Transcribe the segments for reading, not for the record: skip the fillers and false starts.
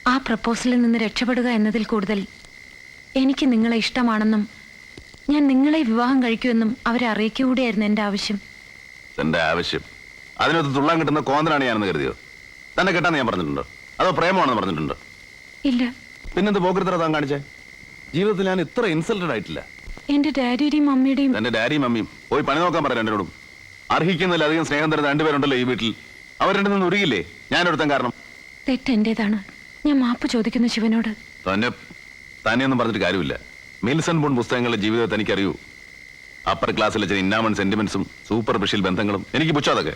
ആ പ്രപ്പോസലിൽ നിന്ന് രക്ഷപ്പെടുക എന്നതിൽ കൂടുതൽ എനിക്ക് നിങ്ങളെ ഇഷ്ടമാണെന്നും ഞാൻ നിങ്ങളെ വിവാഹം കഴിക്കുമെന്നും അവരെ അറിയിക്കുകയായിരുന്നു എൻ്റെ ആവശ്യം. തന്റെ ആവശ്യം അതിനകത്ത് തുള്ളാൻ കിട്ടുന്ന കോന്തനാണ് ഞാനെന്ന് കരുതിയോ? തന്നെ കെട്ടാന്ന് ഞാൻ പറഞ്ഞിട്ടുണ്ടോ? അതോ പ്രേമമാണെന്ന് പറഞ്ഞിട്ടുണ്ടോ? ഇല്ല. പിന്നെന്ത് പോക്കൃത്തര താൻ കാണിച്ചേ? ജീവിതത്തിൽ ഞാൻ ഇത്ര ഇൻസൾട്ടഡ് ആയിട്ടില്ല. എന്റെ ഡാഡിയുടെയും മമ്മിയുടെയും എന്റെ ഡാഡിയും മമ്മിയും പോയി പണി നോക്കാൻ പറയാം രണ്ടോടും. അർഹിക്കുന്നില്ല അധികം സ്നേഹം തരുന്ന രണ്ടുപേരുണ്ടല്ലോ ഈ വീട്ടിൽ. അവർ രണ്ടിൽ നിന്ന് ഉരുകില്ലേ ഞാൻ ഒരുത്തൻ കാരണം? തെറ്റെന്റേതാണ്. ഞാൻ മാപ്പ് ചോദിക്കുന്നു ശിവനോട്. തന്നെയൊന്നും പറഞ്ഞിട്ട് കാര്യമില്ല. മിൽസൺ ബോൺ പുസ്തകങ്ങളിലെ ജീവിതത്തെ എനിക്കറിയൂ. അപ്പർ ക്ലാസ്സിലെ ചില ഇന്നാമൺ സെന്റിമെന്റ്സും സൂപ്പർഫിഷ്യൽ ബന്ധങ്ങളും എനിക്ക് പുച്ഛാതൊക്കെ.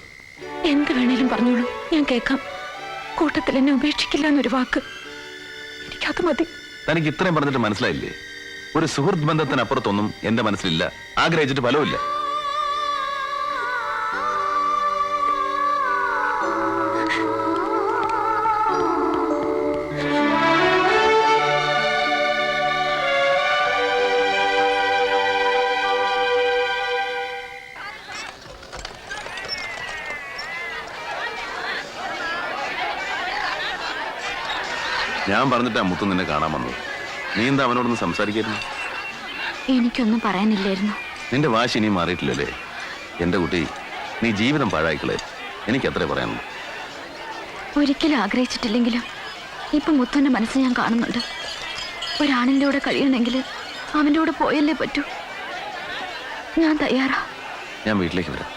എന്ത് വേണേലും പറഞ്ഞോളൂ, ഞാൻ കേൾക്കാം. കൂട്ടത്തിൽ എന്നെ ഉപേക്ഷിക്കില്ല എന്നൊരു വാക്ക്, എനിക്കത് മതി. തനിക്ക് ഇത്രയും പറഞ്ഞിട്ട് മനസ്സിലായില്ലേ? ഒരു സുഹൃത്ത് ബന്ധത്തിനപ്പുറത്തൊന്നും എന്റെ മനസ്സിലില്ല, ആഗ്രഹിച്ചിട്ട് ഫലവുമില്ല. ഞാൻ പറഞ്ഞിട്ടാ മുത്തു നിന്നെ കാണാൻ വന്നത്. നീ എന്താ അവനോടൊന്ന് സംസാരിക്കായിരുന്നു? എനിക്കൊന്നും പറയാനില്ലായിരുന്നു. നിന്റെ വാശി ഇനിയും മാറിയിട്ടില്ലല്ലേ എന്റെ കുട്ടി? നീ ജീവിതം പാഴായിക്കളെ, എനിക്കത്രേ പറയാനുള്ളൂ. ഒരിക്കലും ആഗ്രഹിച്ചിട്ടില്ലെങ്കിലും ഇപ്പൊ മുത്തുവിന്റെ മനസ്സ് ഞാൻ കാണുന്നുണ്ട്. ഒരാണിന്റെ കൂടെ കഴിയണമെങ്കിൽ അവന്റെ കൂടെ പോയല്ലേ പറ്റൂ. ഞാൻ തയ്യാറാ. ഞാൻ വീട്ടിലേക്ക് വരാം.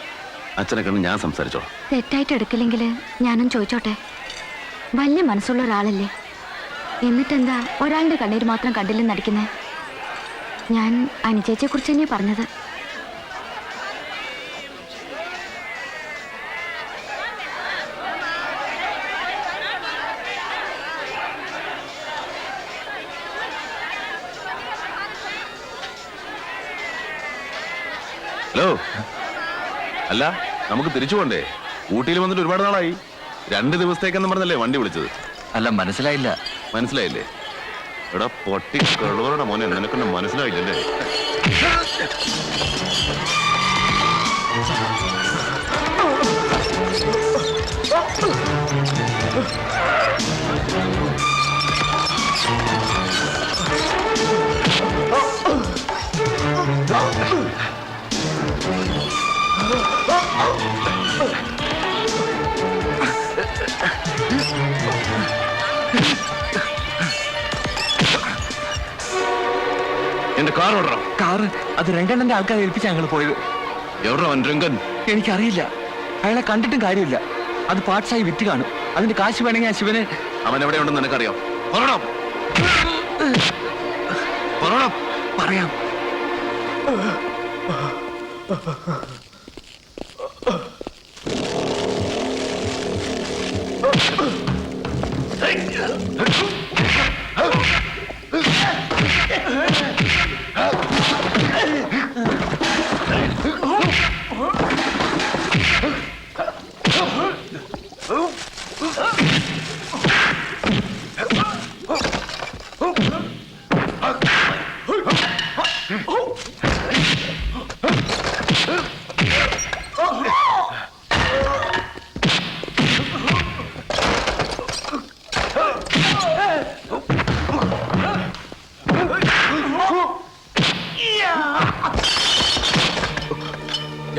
അച്ഛനെ കണ്ട് ഞാൻ സംസാരിച്ചോളാം. തെറ്റായിട്ട് എടുക്കില്ലെങ്കിൽ ഞാനും ചോദിച്ചോട്ടെ? വലിയ മനസ്സുള്ള ഒരാളല്ലേ, എന്നിട്ടെന്താ ഒരാളുടെ കണ്ണീര് മാത്രം കണ്ടില്ലെന്ന് നടിക്കുന്നേ? ഞാൻ അനുചേച്ചിയെ കുറിച്ച് തന്നെയാ പറഞ്ഞത്. ഹലോ, അല്ല നമുക്ക് തിരിച്ചു പോണ്ടേ? ഊട്ടിയിൽ വന്നിട്ട് ഒരുപാട് നാളായി. 2 ദിവസത്തേക്കെന്ന് പറഞ്ഞല്ലേ വണ്ടി വിളിച്ചത്? അല്ല, മനസ്സിലായില്ല. മനസ്സിലായില്ലേ? എടാ പൊട്ടി കഴുവറുടെ മോനെ, നിനക്കൊന്നും മനസ്സിലായില്ലല്ലേ? എന്റെ കാർ ഓടണം. കാറ് അത് രംഗണ്ണന്റെ ആൾക്കാരെ ഏൽപ്പിച്ചാ ഞങ്ങൾ പോയത്. എവിടെയോ രംഗൻ? എനിക്കറിയില്ല, അയാളെ കണ്ടിട്ടും കാര്യമില്ല. അത് പാർട്സായി വിറ്റ് കാണും. അതിന്റെ കാശ് വേണമെങ്കിൽ ആ ശിവന്. അവൻ എവിടെയുണ്ടെന്ന് നിനക്കറിയാം? പറയണം. പറയാം.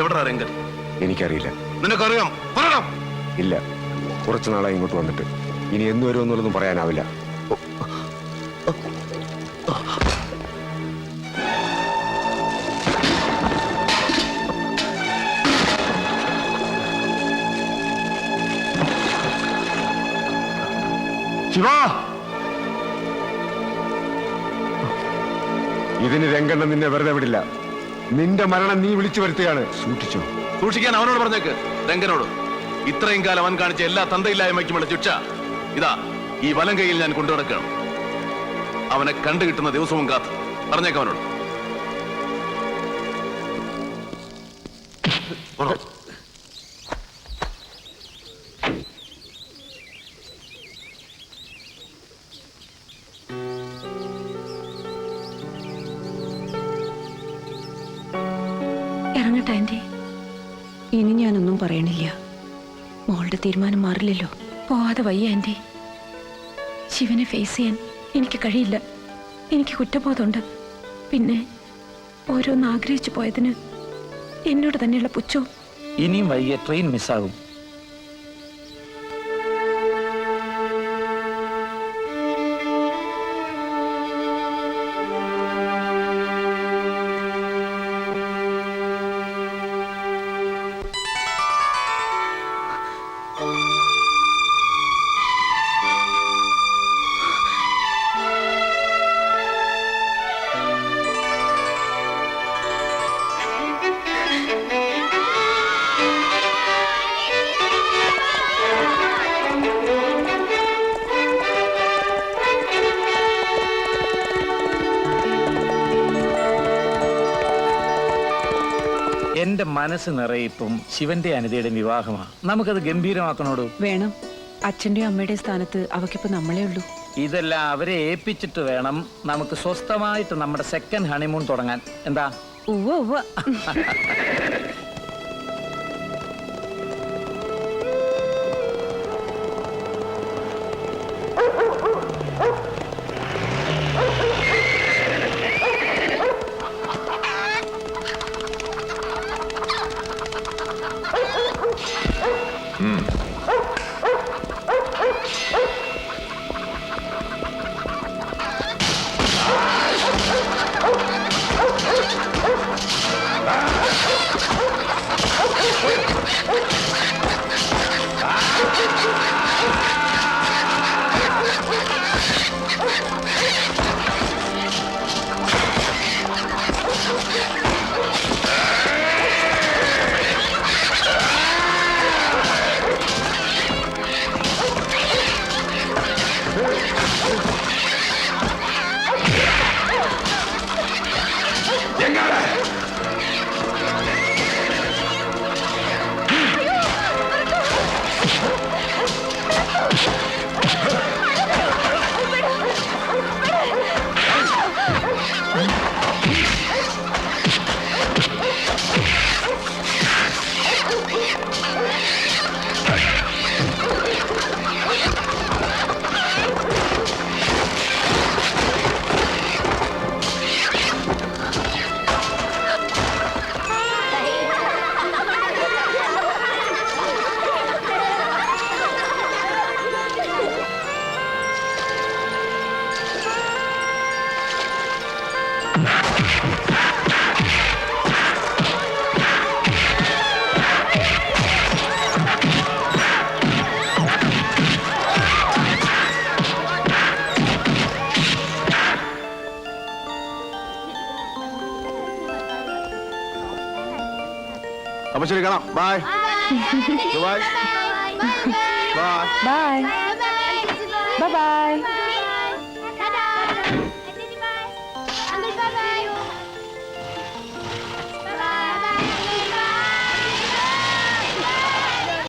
എവിടാ രംഗൻ? എനിക്കറിയില്ല. നിനക്കറിയാം? പറയണം. ഇല്ല, കുറച്ചു നാളായി ഇങ്ങോട്ട് വന്നിട്ട്. ഇനി എന്ന് വരുമെന്നുള്ളതും പറയാനാവില്ല. ശിവ, ഇതിന് രംഗണ്ണൻ നിന്നെ വെറുതെ വിടില്ല. നിന്റെ മരണം നീ വിളിച്ചു വരുത്തുകയാണ്. സൂക്ഷിച്ചോ. സൂക്ഷിക്കാൻ അവനോട് പറഞ്ഞേക്ക്, രംഗനോട്. ഇത്രയും കാലം അവൻ കാണിച്ച എല്ലാ തന്തയില്ലായ്മയ്ക്കുമുള്ള ശിക്ഷ ഇതാ ഈ വലം കൈയിൽ ഞാൻ കൊണ്ടുനടക്കുകയാണ്. അവനെ കണ്ടു കിട്ടുന്ന ദിവസവും കാത്ത് പറഞ്ഞേക്ക് അവനോട്. ഇറങ്ങട്ടെ ആന്റി? ഇനി ഞാനൊന്നും പറയണില്ല. മോളുടെ തീരുമാനം മാറില്ലല്ലോ. പോവാതെ വയ്യ ആന്റി. ശിവനെ ഫേസ് ചെയ്യാൻ എനിക്ക് കഴിയില്ല. എനിക്ക് കുറ്റബോധമുണ്ട്. പിന്നെ ഓരോന്ന് ആഗ്രഹിച്ചു പോയതിന് എന്നോട് തന്നെയുള്ള പുച്ഛവും. ഇനിയും വൈകിയ ട്രെയിൻ മിസ്സാകും. എന്റെ മനസ്സ് നിറയിപ്പം ശിവന്റെ അനിതയുടെ വിവാഹമാണ്. നമുക്കത് ഗംഭീരമാക്കണോടു. വേണം. അച്ഛന്റെയും അമ്മയുടെയും സ്ഥാനത്ത് അവക്കിപ്പോ നമ്മളേ ഉള്ളൂ. ഇതെല്ലാം അവരെ ഏൽപ്പിച്ചിട്ട് വേണം നമുക്ക് സ്വസ്ഥമായിട്ട് നമ്മുടെ സെക്കൻഡ് ഹണിമൂൺ തുടങ്ങാൻ. എന്താ? ഉവ്വ ഉവ്വ. അപ്പൊ ശരി, കാണാം. Bye bye bye. Bye bye. Uncle, bye-bye.